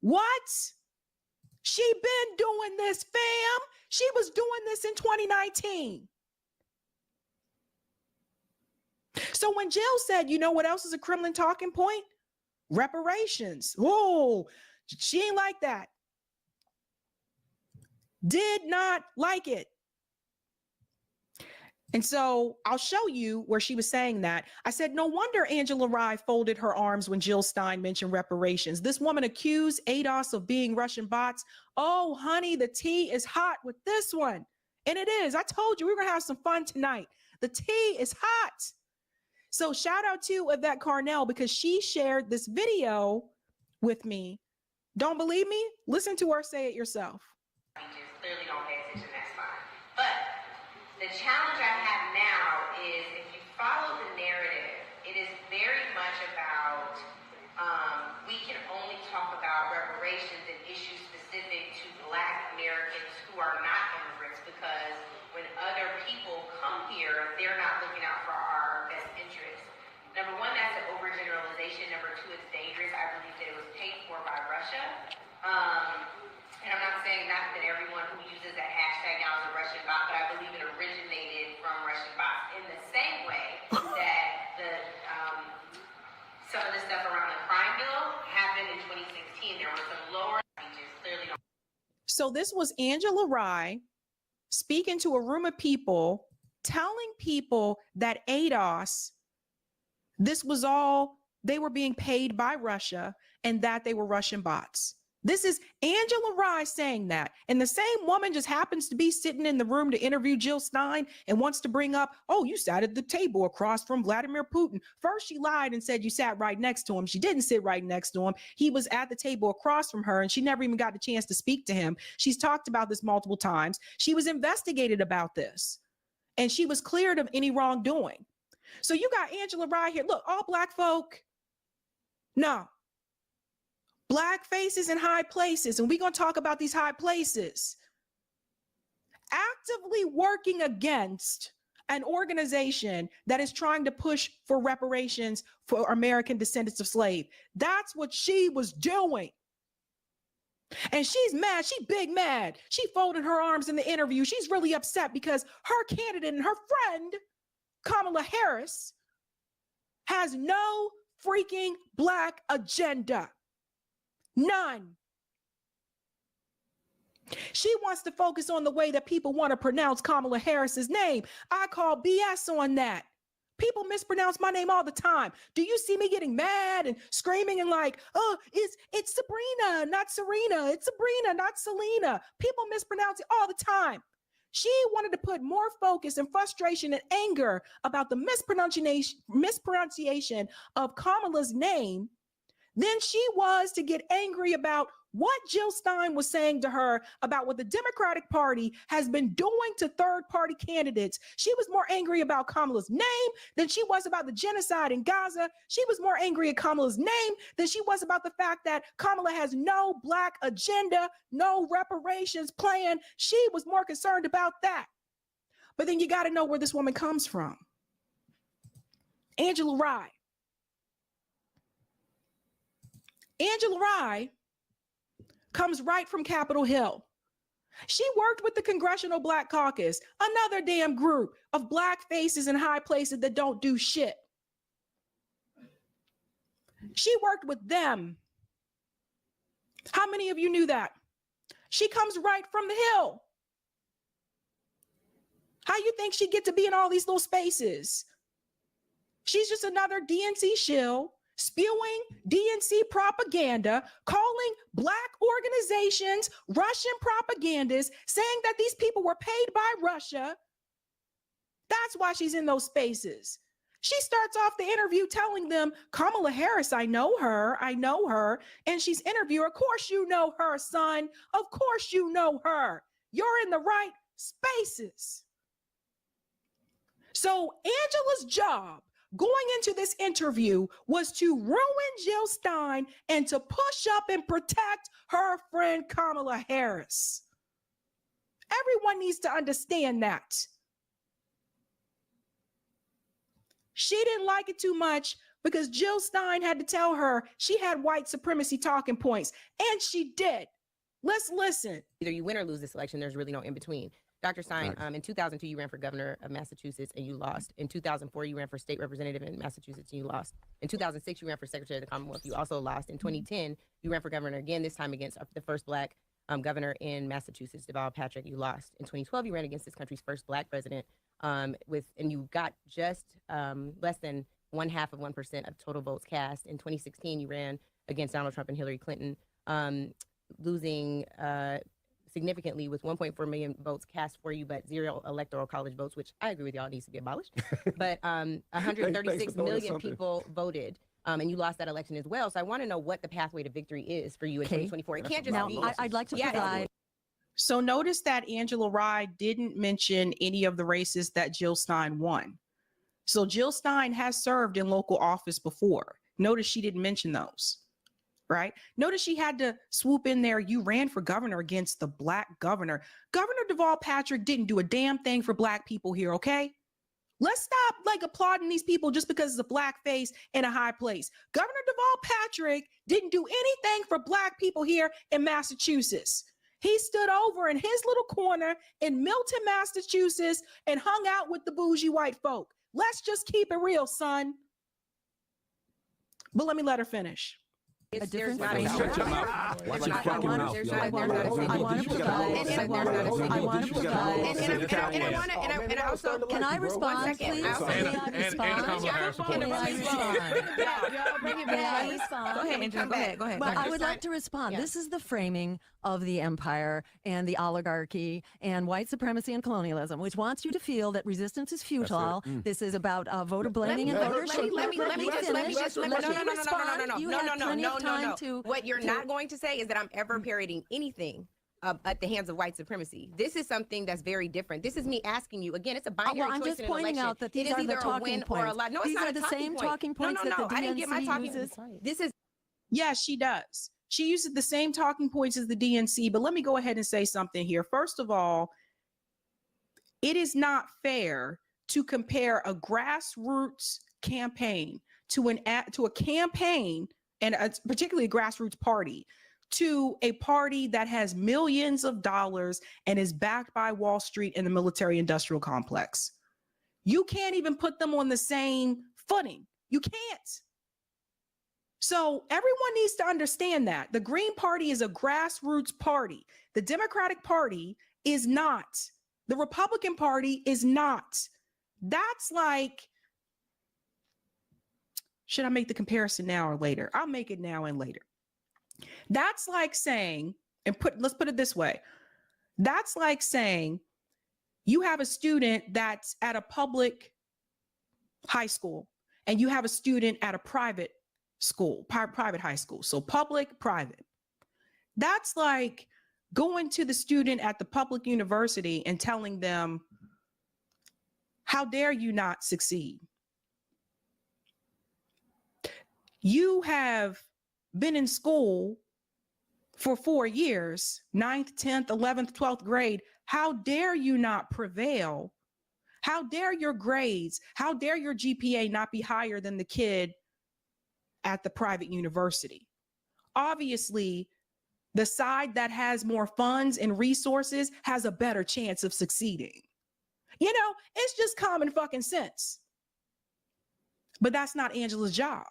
What? She been doing this, fam. She was doing this in 2019. So when Jill said, you know what else is a Kremlin talking point? Reparations. Whoa, she ain't like that. Did not like it. And so I'll show you where she was saying that. I said, no wonder Angela Rye folded her arms when Jill Stein mentioned reparations. This woman accused ADOS of being Russian bots. Oh, honey, the tea is hot with this one. And it is. I told you we were going to have some fun tonight. The tea is hot. So shout out to Yvette Carnell because she shared this video with me. Don't believe me? Listen to her say it yourself. You just clearly don't pay attention, that's fine. But the challenge I have now is if you follow the narrative, it is very much about we can only talk about reparations and issues specific to Black Americans who are not immigrants because when other people come here, they're not looking out for our best interests. Number one, that's an overgeneralization. Number two, it's dangerous. I believe that it was paid for by Russia. And I'm not saying that everyone who uses that hashtag now is a Russian bot, but I believe it originated from Russian bots in the same way that some of the stuff around the crime bill happened in 2016. There were some lower speeches, clearly. So this was Angela Rye speaking to a room of people, telling people that ADOS, this was all, they were being paid by Russia and that they were Russian bots. This is Angela Rye saying that. And the same woman just happens to be sitting in the room to interview Jill Stein and wants to bring up, oh, you sat at the table across from Vladimir Putin. First, she lied and said you sat right next to him. She didn't sit right next to him. He was at the table across from her and she never even got the chance to speak to him. She's talked about this multiple times. She was investigated about this and she was cleared of any wrongdoing. So you got Angela Rye here. Look, all Black folk. No. Black faces in high places, and we're going to talk about these high places, actively working against an organization that is trying to push for reparations for American descendants of slaves. That's what she was doing. And she's mad. She big mad. She folded her arms in the interview. She's really upset because her candidate and her friend, Kamala Harris, has no freaking Black agenda. None. She wants to focus on the way that people want to pronounce Kamala Harris's name. I call BS on that. People mispronounce my name all the time. Do you see me getting mad and screaming and like, oh, it's Sabrina, not Serena. It's Sabrina, not Selena. People mispronounce it all the time. She wanted to put more focus and frustration and anger about the mispronunciation of Kamala's name than she was to get angry about what Jill Stein was saying to her about what the Democratic Party has been doing to third-party candidates. She was more angry about Kamala's name than she was about the genocide in Gaza. She was more angry at Kamala's name than she was about the fact that Kamala has no Black agenda, no reparations plan. She was more concerned about that. But then you got to know where this woman comes from. Angela Rye. Angela Rye comes right from Capitol Hill. She worked with the Congressional Black Caucus, another damn group of Black faces in high places that don't do shit. She worked with them. How many of you knew that? She comes right from the Hill. How you think she'd get to be in all these little spaces? She's just another DNC shill spewing DNC propaganda, calling Black organizations Russian propagandists, saying that these people were paid by Russia. That's why she's in those spaces. She starts off the interview telling them, Kamala Harris, I know her. And she's interviewing, of course you know her, son. Of course you know her. You're in the right spaces. So Angela's job going into this interview was to ruin Jill Stein and to push up and protect her friend Kamala Harris. Everyone needs to understand that. She didn't like it too much because Jill Stein had to tell her she had white supremacy talking points, and she did. Let's listen. Either you win or lose this election. There's really no in between. Dr. Stein, in 2002, you ran for governor of Massachusetts and you lost. In 2004, you ran for state representative in Massachusetts and you lost. In 2006, you ran for secretary of the Commonwealth. You also lost. In 2010, you ran for governor again, this time against the first black governor in Massachusetts, Deval Patrick. You lost. In 2012, you ran against this country's first black president and you got just less than 0.5% of total votes cast. In 2016, you ran against Donald Trump and Hillary Clinton, losing significantly with 1.4 million votes cast for you, but 0 electoral college votes, which I agree with y'all needs to be abolished. But 136 million people voted, and you lost that election as well. So I want to know what the pathway to victory is for you in 2024. It can't just now, be. I'd like to provide. So notice that Angela Rye didn't mention any of the races that Jill Stein won. So Jill Stein has served in local office before. Notice she didn't mention those. Right? Notice she had to swoop in there. You ran for governor against the black governor. Governor Deval Patrick didn't do a damn thing for black people here, okay? Let's stop like applauding these people just because it's a black face in a high place. Governor Deval Patrick didn't do anything for black people here in Massachusetts. He stood over in his little corner in Milton, Massachusetts, and hung out with the bougie white folk. Let's just keep it real, son. But let me let her finish. A different Can I respond, please? Go ahead, Angela. Go ahead. Well, I would like to respond. This is the framing of the empire and the oligarchy and white supremacy and colonialism, which wants you to feel that resistance is futile. This is about voter blaming and voter shaming. Let me respond. No. What you're not going to say is that I'm ever parroting anything at the hands of white supremacy. This is something that's very different. This is me asking you again. It's a binary I'm choice just in an pointing election. out that these are the talking points. No, these are the same talking points that the DNC I didn't get my talking. uses. This is. Yes, she does. She uses the same talking points as the DNC. But let me go ahead and say something here. First of all, it is not fair to compare a grassroots campaign to a campaign, and particularly a grassroots party, to a party that has millions of dollars and is backed by Wall Street and the military industrial complex. You can't even put them on the same footing. You can't. So everyone needs to understand that. The Green Party is a grassroots party. The Democratic Party is not. The Republican Party is not. That's like, should I make the comparison now or later? I'll make it now and later. That's like saying, let's put it this way. That's like saying you have a student that's at a public high school and you have a student at a private school, private high school. So public, private. That's like going to the student at the public university and telling them, how dare you not succeed? You have been in school for 4 years, 9th, 10th, 11th, 12th grade. How dare you not prevail? How dare your grades, how dare your GPA not be higher than the kid at the private university? Obviously, the side that has more funds and resources has a better chance of succeeding. You know, it's just common fucking sense. But that's not Angela's job.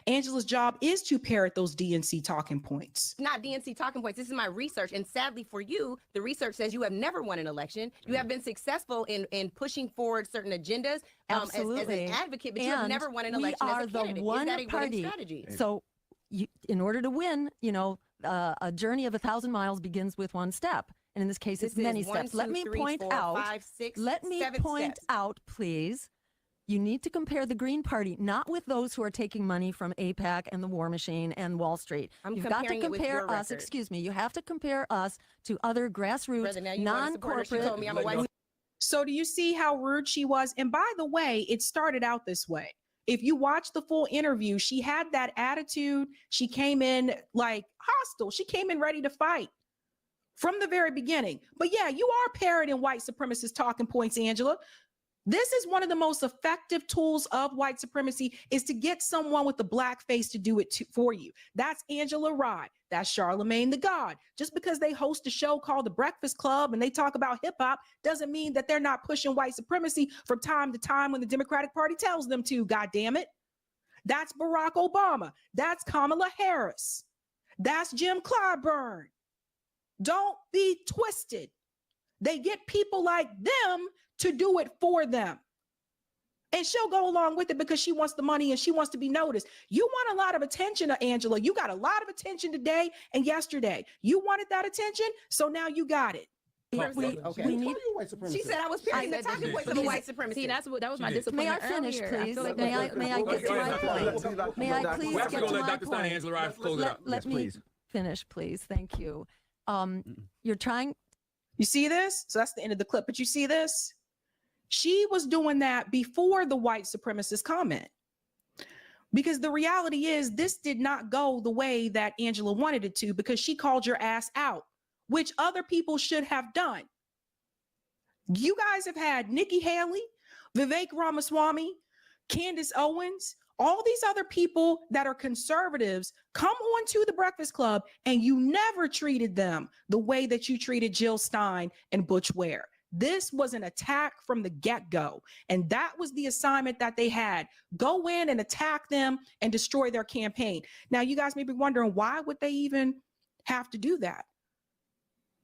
Angela's job is to parrot those DNC talking points. Not DNC talking points. This is my research. And sadly for you, the research says you have never won an election. You have been successful in pushing forward certain agendas as an advocate, but you have never won an election as a candidate. We are the one party. party. So in order to win, you know, a journey of 1,000 miles begins with one step. And in this case, it's many steps. Let me point out, please. You need to compare the Green Party, not with those who are taking money from AIPAC and the War Machine and Wall Street. You've got to compare us, excuse me, you have to compare us to other grassroots, non-corporate. So do you see how rude she was? And by the way, it started out this way. If you watch the full interview, she had that attitude. She came in like hostile. She came in ready to fight from the very beginning. But yeah, you are parroting white supremacist talking points, Angela. This is one of the most effective tools of white supremacy, is to get someone with the black face to do it for you. That's Angela Rye. That's Charlemagne the God. Just because they host a show called The Breakfast Club and they talk about hip hop doesn't mean that they're not pushing white supremacy from time to time when the Democratic Party tells them to, God damn it. That's Barack Obama. That's Kamala Harris. That's Jim Clyburn. Don't be twisted. They get people like them to do it for them. And she'll go along with it because she wants the money and she wants to be noticed. You want a lot of attention, Angela. You got a lot of attention today and yesterday. You wanted that attention, so now you got it. We need. She said I was parroting the talking points of the white supremacy. See, that was my disappointment. May I finish, earlier. please? Like May I get to my point? May I please get to my point? Let me finish, please. Thank you. You're trying. You see this? So that's the end of the clip. But you see this? She was doing that before the white supremacist comment. Because the reality is this did not go the way that Angela wanted it to, because she called your ass out, which other people should have done. You guys have had Nikki Haley, Vivek Ramaswamy, Candace Owens, all these other people that are conservatives come on to the Breakfast Club, and you never treated them the way that you treated Jill Stein and Butch Ware. This was an attack from the get-go, and that was the assignment that they had. Go in and attack them and destroy their campaign. Now, you guys may be wondering, why would they even have to do that?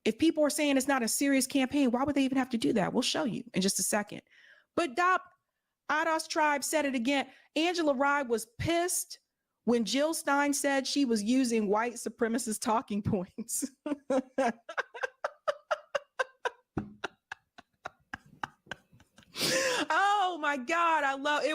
If people are saying it's not a serious campaign, why would they even have to do that? We'll show you in just a second. But Adas Tribe said it again. Angela Rye was pissed when Jill Stein said she was using white supremacist talking points. Oh my God, I love it.